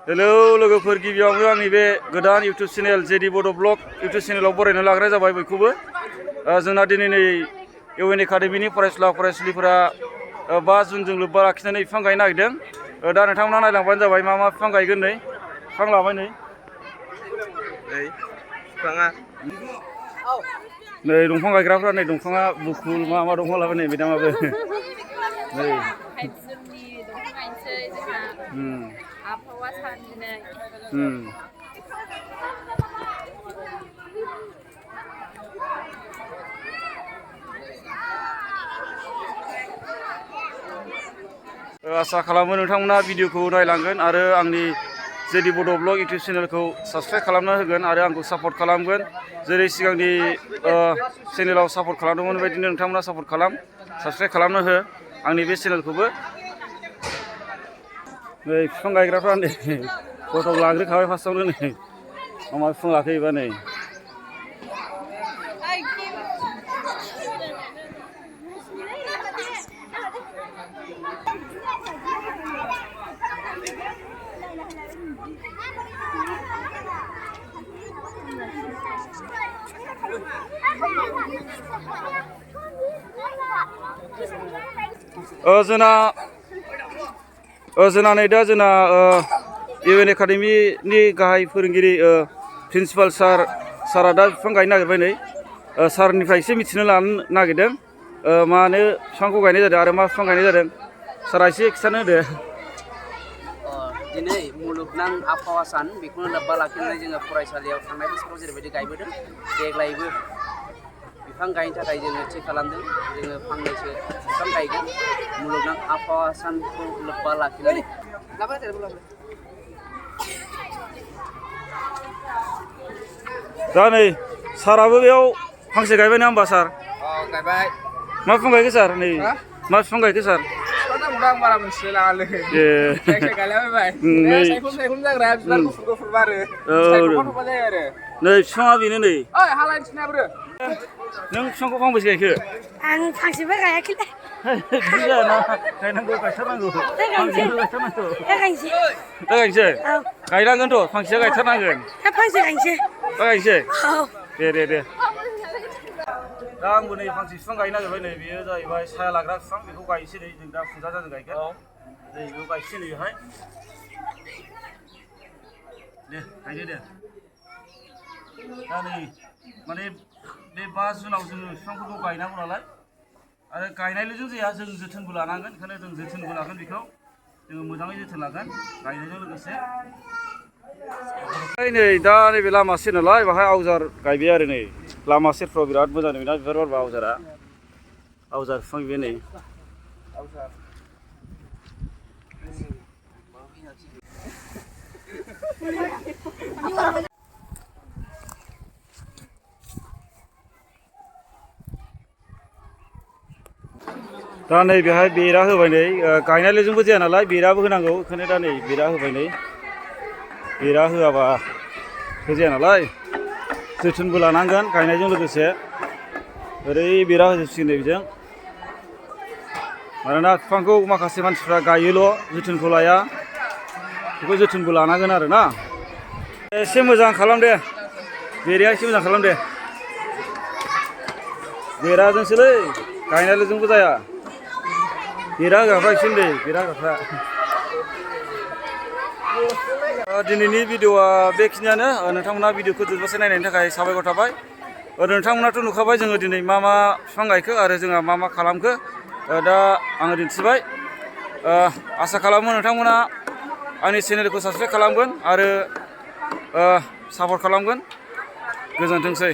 Hello लोगोफोर, गिबियावनो आंनि बे गोदान इउटुब चेनेल जेडि बड' ब्लग इउटुब चेनेलाव बरायनो लाग्रा जाबाय बयखौबो। जोंना दिनै नै इउएन एकाडेमिनि फरायसुला फरायसुलिफोरा 5 जुनजों लोब्बा लाखिनानै बिफां गायनो नागिरदों। दा नोंथांमोना नायलांबानो जाबाय मा मा बिफां गायगोन। नै बिफां लाबाय, नै बिफाङा नै दंफां गायग्राफ्रा, नै दंफाङा बुकुल मा मा दंफां लाबाय, नै बिदामाबो नै आबहावा सान दिनै आसा खालामो नोंथांमोना भिडिअखौ नायलांगोन आरो आंनि जेडि बड' ब्लग इउटुब चेनेलखौ साबस्क्राइब खालामना होगोन आरो आंखौ सापर्ट खालामगोन। जेरै सिगांनि चेनेलाव सापर्ट खालामदोंमोन बेबायदिनो नोंथांमोना सापर्ट खालाम, साबस्क्राइब खालामना हो आंनि बे चेनेलखौबो। नै बिफां गायग्राफ्रा नै फट' लाग्रोखाबाय फार्स्टआवनो। नै मा मा बिफां लाखो एबा नै जोंना नै दा जोंना इउएन एकाडेमिनि गाहाय फोरोंगिरि प्रिन्सिपाल सारा दा बिफां गायनो नागिरबाय। नै सारनिफ्राय एसे मिथिनो लानो नागिरदों मानो बिफांखौ गायनाय जादों आरो मा बिफां गायनाय जादों। सारा एसे खिन्थानो होदो। दिनै मुलुगनां आबहावा सान, बेखौनो लोब्बा लाखिनानै जोङो फरायसालियाव थांनाय बोसोराव जेरैबायदि गायबोदों, देग्लायबो बिफां गायनो थाखाय जोङो थि खालामदों। जोङो फांनैसो बिफां गायगोन मुलुगनां आबहावा सानखौ लोब्बा लाखिनानै। दा नै साराबो बेयाव फांसे गायबाय, ना होमबा सार? गायबाय। मा बिफां गायखो सार? नै मा बिफां गायखो सार? आं बारा मिथिलाय लाङालै। गायलाबायबाय। सायख्लुम जाग्रा बिबार गुफुर गुफुर बारो, फिथाइ थखा थखा जायो आरो। नै बिफाङा बेनो। नै हालायथिनाब्रो नों बिफांखौ फांबेसे गायखो? आं फांसेबो गायाखैलै। बिदि जायाना, गायनांगौ, गायथारनांगौ, फांसेखौ गायथारनांगौ। दा गायनोसै? गायनांगोनथ', फांसेया गायथारनांगोन। फांसे गायनोसै। दा गायनोसै? औ। दे। दा आंबो नै फांसे बिफां गायनो नागिरबाय। नै बेयो जाहैबाय साया लाग्रा बिफां, बेखौ गायनोसै। नै जों दा फुंजाजों गायगोन। नै बेखौ गायनोसै। नै बेहाय दे गायदो दे। दा नै माने बे 5 जुनाव जोङो बिफांफोरखौ गायनांगौ नालाय, आरो गायनायल'जों जाया, जों जोथोनबो लानांगोन। ओंखायनो जों जोथोनबो लागोन, बेखौ जोङो मोजाङै जोथोन लागोन गायनायजों लोगोसे। नै दा नैबे लामा सेर नालाय, बाहाय आवजार गायबाय आरो। नै लामा सेरफ्राव बिराद मोजां नुयोना बिबार बारबा आवजार बिफां बे। नै दा नै बेहाय बेरा होबाय। नै गायनायल'जोंबो जाया नालाय, बेराबो होनांगौ। ओंखायनो दा नै बेरा होबाय। नै बेरा होआबा जाया नालाय, जोथोनबो लानांगोन गायनायजों लोगोसे। ओरै बेरा होजोबसिगोन नै बेजों। मानोना बिफांखौ माखासे मानसिफ्रा गायोल', जोथोनखौ लाया। बेखौ जोथोनबो लानांगोन आरो ना। एसे मोजां खालाम दे, बेराया एसे मोजां खालाम दे। बेराजोंसोलै, गायनायल'जोंबो जाया। बेरा होग्राफ्रा एसे नै बेरा होग्राफ्रा। दिनैनि भिडिअआ बेखिनियानो। नोंथांमोना भिडिअखौ जोबजासे नायनायनि थाखाय साबायखर थाबाय। नोंथांमोनाथ' नुखाबाय जोङो दिनै मा मा बिफां गायखो आरो जोंहा मा मा खालामखो। दा आङो दिन्थिबाय। आसा खालामो नोंथांमोना आंनि चेनेलखौ साबस्क्राइब खालामगोन आरो सापर्ट खालामगोन। गोजोनथोंसै।